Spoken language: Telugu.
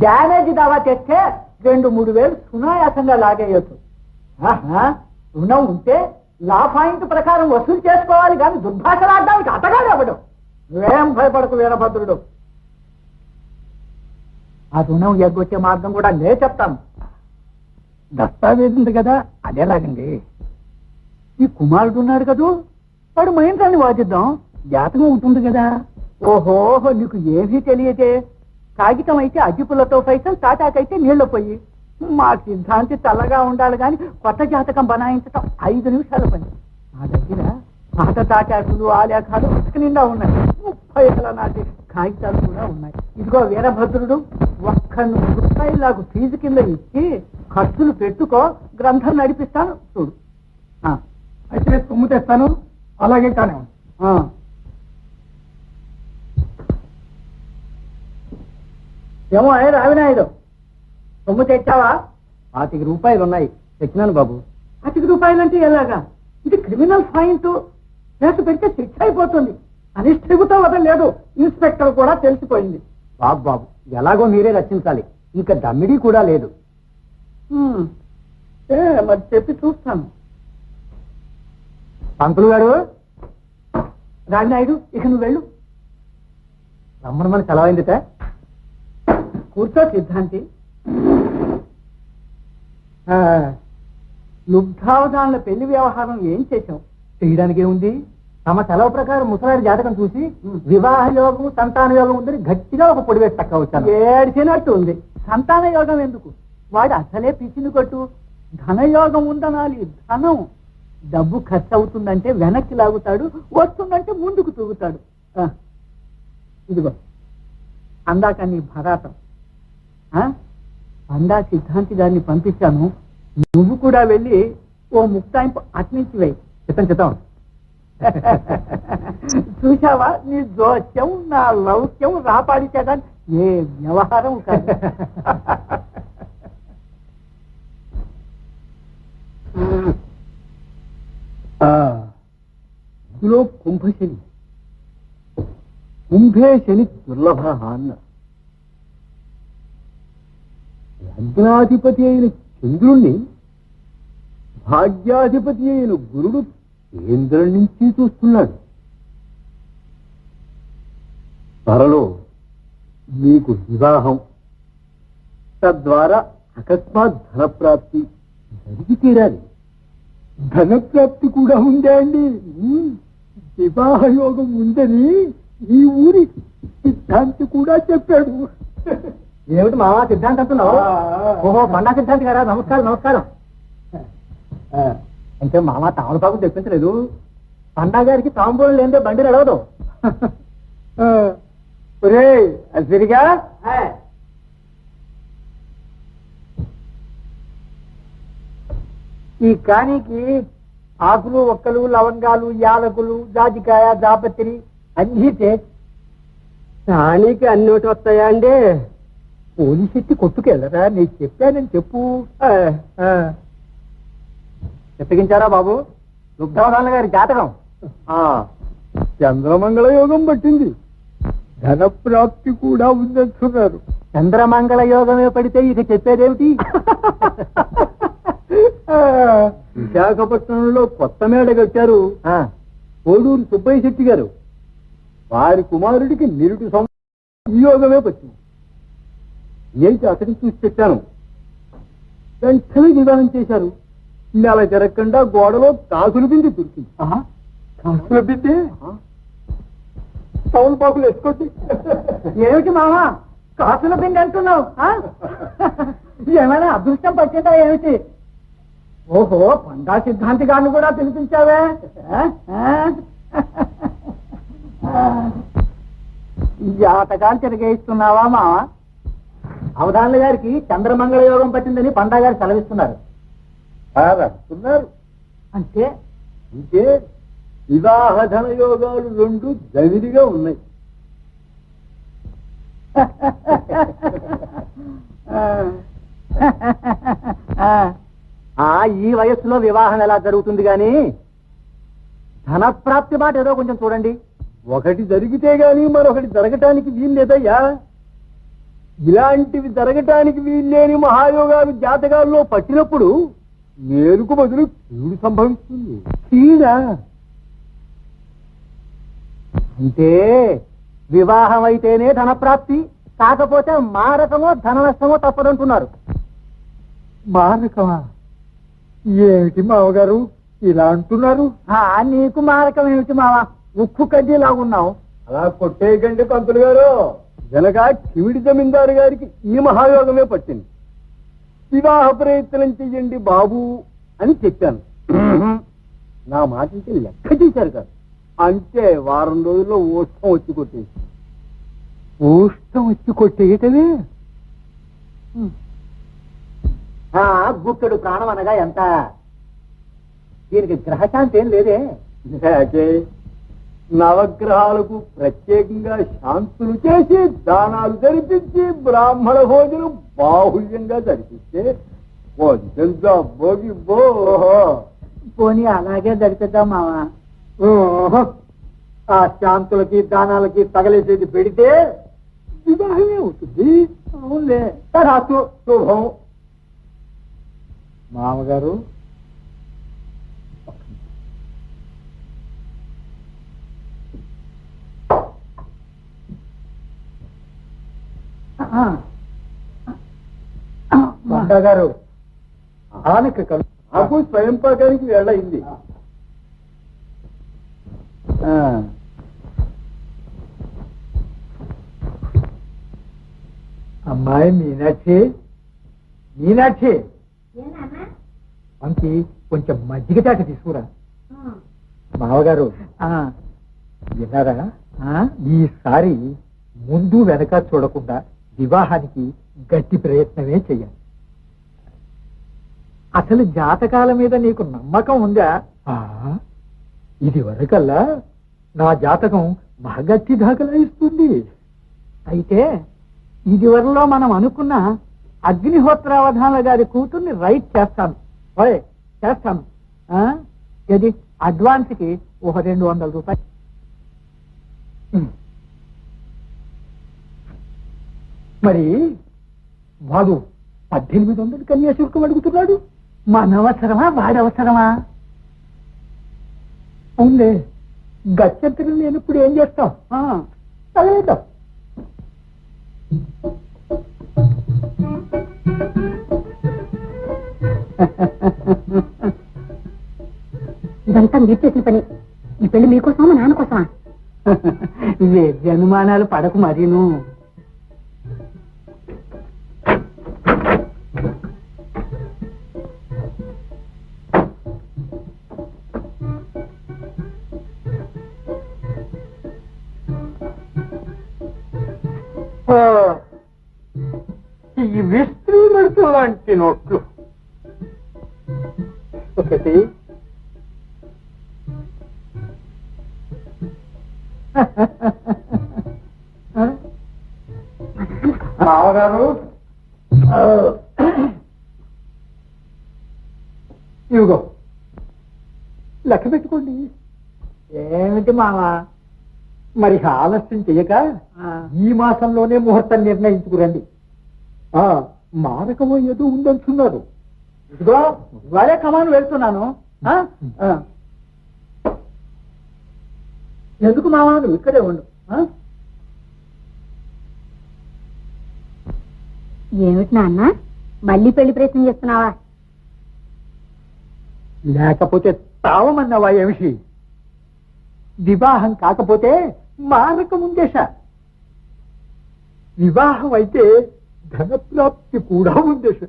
డ్యామేజ్ దావా తెస్తే 2-3 వేలు సునాయాసంగా లాగేయచ్చు. రుణం ఉంటే లా పాయింట్ ప్రకారం వసూలు చేసుకోవాలి కానీ దుర్భాషలాడడానికి అతగాడు అవ్వడం. ఏం భయపడకు వీరభద్రుడు. ఆ రుణం ఎగ్గొచ్చే మార్గం కూడా నేను చెప్తాను. దస్తావేజ్ ఉంది కదా, అదేలాగండి. ఈ కుమారుడు ఉన్నాడు కదూ, వాడు మహేంద్రాన్ని వాదిద్దాం. జాతకం ఉంటుంది కదా. ఓహో, నీకు ఏమీ తెలియదే. కాగితం అయితే అగ్గిపుల్లతో పైసలు, తాటాకైతే నీళ్లు పోయి. మా సిద్ధాంతి చల్లగా ఉండాలి కానీ కొత్త జాతకం బనాయించటం 5 నిమిషాల పని. నా దగ్గర పాత తాటాకులు, ఆలేఖాలు ఉసుక నిండా ఉన్నాయి. 30 ఏళ్ల నాటి కాగితాలు కూడా ఉన్నాయి. ఇదిగో వీరభద్రుడు, ₹1 నాకు ఫీజు కింద ఇచ్చి ఖర్చులు పెట్టుకో, గ్రంథం నడిపిస్తాను చూడు. అయితే సొమ్ము తెస్తాను, అలాగే కానీ. ఏమో రావినాయుడు, సొమ్ము తెచ్చావా? ₹25 ఉన్నాయి, తెచ్చినాను బాబు. ₹25 అంటే ఎలాగా? ఇది క్రిమినల్ పాయింట్. కేసు పెడితే శిక్ష అయిపోతుంది. అనిష్ఠిగుతో వదలలేదు. ఇన్స్పెక్టర్ కూడా తెలిసిపోయింది. బాబు ఎలాగో మీరే రక్షించాలి, ఇంకా దమ్మిడి కూడా లేదు. మరి చెప్పి చూస్తాను. పంతులు గారు. రావినాయుడు, ఇక నువ్వు వెళ్ళు. రమ్మని సెలవైందిట. కూర్చో సిద్ధాంతి. లుబ్ధావధానుల పెళ్లి వ్యవహారం ఏం చేశావు? చేయడానికి ఏముంది, తమ సెలవు ప్రకారం ముసలాడి జాతకం చూసి వివాహ యోగం, సంతాన యోగం ఉందని గట్టిగా ఒక పొడి వేసి తక్కువ వచ్చాను. ఏడ్చినట్టు ఉంది. సంతాన యోగం ఎందుకు? వాడు అసలే పిచ్చిని కొట్టు. ధనయోగం ఉందనాలి. ధనం, డబ్బు ఖర్చు అవుతుందంటే వెనక్కి లాగుతాడు, వస్తుందంటే ముందుకు తూగుతాడు. ఇదిగో అందాక నీ భరాతం. అందా సిద్ధాంతి గారిని పంపించాను. నువ్వు కూడా వెళ్ళి ఓ ముక్తాయింపు అట్నుంచి వేయి. చిత్తం చూసావా, నీ జోస్యం నా లౌక్యం రాపాడిచేదాన్ని ఏ వ్యవహారం కాదు. ఇందులో కుంభశని, కుంభే శని దుర్లభ అన్న. లగ్నాధిపతి అయిన చంద్రుణ్ణి భాగ్యాధిపతి అయిన గురుడు కేంద్రం నుంచి చూస్తున్నాడు. త్వరలో మీకు వివాహం, తద్వారా అకస్మాత్ ధనప్రాప్తి జరిగి తీరాలి. ధనప్రాప్తి కూడా ఉందా అండి? వివాహ యోగం ఉందని ఈ ఊరి సిద్ధాంతి కూడా చెప్పాడు. ఏమిటి మావా సిద్ధాంతి అంటున్నావు? ఓహో, బండా సిద్ధాంతి గారా, నమస్కారం. నమస్కారం. అంటే మామ తామలపాకు తెప్పించలేదు. పండా గారికి తాంబూలం లేదే బండి నడవదు. సరిగా ఈ కానికి ఆకులు, ఒక్కలు, లవంగాలు, యాలకులు, జాజికాయ, జాపత్రి అన్నీ కానికి అన్నోటి వస్తాయా అండి? పోలీస్ ఎత్తి కొట్టుకెళ్ళరా? నీకు చెప్పానని చెప్పు. ఎప్పగించారా బాబు? దుగ్ధవదాన గారి జాతకం చంద్రమంగళ యోగం పట్టింది, ధనప్రాప్తి కూడా ఉందంటున్నారు. చంద్రమంగళ యోగమే పడితే ఇక చెప్పేదేమిటి? విశాఖపట్నంలో కొత్త మేడకి వచ్చారు కోడూరు సుబ్బయ్య శెట్టి గారు. వారి కుమారుడికి నిరుడు ఈ యోగమే పట్టింది. నేను అతనికి చూసి చెప్పాను. వెంటనే వివాహం చేశారు. నెల జరగకుండా గోడలో కాసులు బింది దొరికింది. కాసుల బింది టౌన్ పాకులు వేసుకోండి. ఏమిటి మామా కాసుల బింది అంటున్నావు? ఏమైనా అదృష్టం పట్టిందా ఏమిటి? ఓహో, పండా సిద్ధాంతి గారిని కూడా పిలిపించావే. జాతకాలు తిరిగేస్తున్నావా మావా? అవధానుల గారికి చంద్రమంగళ యోగం పట్టిందని పండా గారు సెలవిస్తున్నారు. అంటే అంటే వివాహ ధన యోగాలు 2 దవిడిగా ఉన్నాయి. ఈ వయస్సులో వివాహం ఎలా జరుగుతుంది గాని ధనప్రాప్తి మాట ఏదో కొంచెం చూడండి. ఒకటి జరిగితే గాని మరొకటి జరగటానికి వీల్లేదయ్యా. ఇలాంటివి జరగటానికి వీల్లేని మహాయోగాలు జాతకాల్లో పట్టినప్పుడు మేలుకు బదులు కీడు సంభవిస్తుంది. కీడా అంటే వివాహం అయితేనే ధనప్రాప్తి, కాకపోతే మారకమో ధన నష్టమో తప్పదంటున్నారు. మారకమా? ఏమిటి మావగారు ఇలా అంటున్నారు? నీకు మారకం ఏమిటి మావా, ఉక్కు కడ్డీలాగున్నావు. అలా కొట్టేయకండి పంతులు గారు. వెనక కివిడి జమీందారు గారికి ఈ మహాయోగమే పట్టింది. వివాహ ప్రయత్నం చెయ్యండి బాబు అని చెప్పాను. నా మాటకి లెక్క చేశారు కాదు. అంతే, వారం రోజుల్లో ఊష్టం వచ్చి కొట్టేసి. ఊష్టం వచ్చి కొట్టేయటమే? గుక్కడు ప్రాణం అనగా ఎంత? దీనికి గ్రహశాంతి ఏం లేదే. నవగ్రహాలకు ప్రత్యేకంగా శాంతులు చేసి దానాలు జరిపించి బ్రాహ్మణ భోజనం బాహుళ్యంగా జరిపిస్తే పోనీ అలాగే జరిపిద్దాం మావా. ఆ శాంతులకి దానాలకి తగలేసేది పెడితే వివాహమే అవుతుంది. అవునులే. తరాసు శుభం. మామగారు గారు ఆనక నాకు స్వయం పాకానికి వేళయింది. అమ్మాయి మీనాక్షి, మీనాక్షి అంకి కొంచెం మజ్జిగ చాట తీసుకురా. మావగారు విన్నారా? ఈసారి ముందు వెనక చూడకుండా వివాహానికి గట్టి ప్రయత్నమే చెయ్యాలి. అసలు జాతకాల మీద నీకు నమ్మకం ఉందా? ఇది వరకల్లా నా జాతకం బాగట్టి దాఖలా ఇస్తుంది. అయితే ఇదివరలో మనం అనుకున్న అగ్నిహోత్రావధాన గారి కూతుర్ని రైట్ చేస్తాను. చేస్తాను. ఇది అడ్వాన్స్ కి ఒక 200 రూపాయలు. మరి వాడు 1800 కన్యాశుల్కం అడుగుతున్నాడు. మనవసరమా వాడవసరమా? అవునులే, గత్యంతరం లేనప్పుడు ఏం చేస్తాం? తగలేద్దాం. ఇదంతా మీరు చేసిన పని. ఈ పెళ్లి మీకోసమా మా నాన్న కోసమా? అనుమానాలు పడకు మరీను. ఈ విస్త్రీ నడుచు లాంటి నోట్లు ఒకటి, మామగారు ఇవిగో లెక్క పెట్టుకోండి. ఏమిటి మావా? మరి ఆలస్యం చెయ్యక ఈ మాసంలోనే ముహూర్తం నిర్ణయించుకురండి. మారకమో ఏదో ఉందంటున్నారు. ఇదిగో ఇవాళే కమాను వెళ్తున్నాను. ఎందుకు మావా నువ్వు ఇక్కడే ఉండు. ఏమిటి నాన్న, మళ్ళీ పెళ్లి ప్రయత్నం చేస్తున్నావా? లేకపోతే తావమన్నావా ఏమిటి? వివాహం కాకపోతే మారకం ఉందేశ. వివాహం అయితే ధనప్రాప్తి కూడా ఉందేశ.